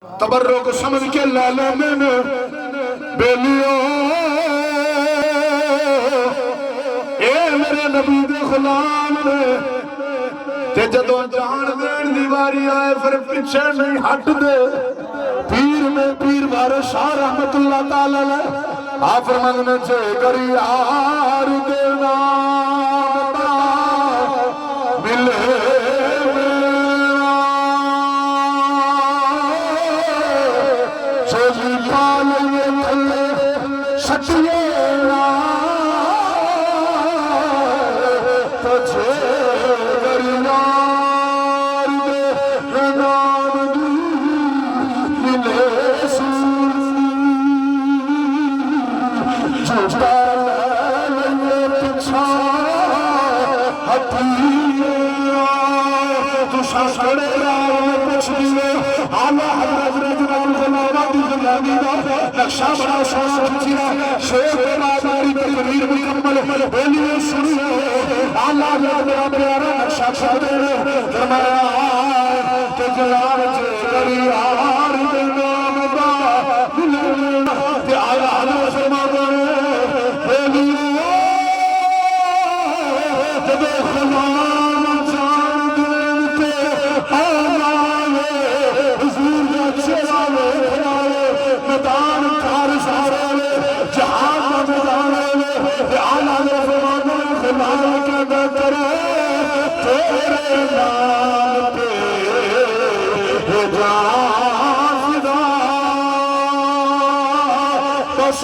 तबर्रुक समझ के ला ले मैंने बेलियो ए मेरे नबी दे गुलाम ने ते जदों जान देन दी वारी आए फिर पीछे नहीं हट दे। पीर में पीर वारे शाह रहमतुल्लाह ताला आप फरमाने चे करी यार देना मिले सोजी पाल ये थले सचिए तुझे करियार दे नाम दी मिले झूठा ले पिछा हथी तू सासड़े कुछ दिए आला हजरत नक्शा बड़ा सोना खींचा शेर बाजारी तकरीर मुकम्मल बोलिए सुनिए आला मेरा प्यारा नक्शा छोड़े फरमाया कि जलाल से करी हार दे नाम दा ते आला हजरत फरमाते बोलिए जब खुदा जान दे आला हुजूर का चेहरा मैदान कार सारे जहां का मैदान आला ने फरमाना खुदा क्या करे तेरे नाम पे जान फिदा बस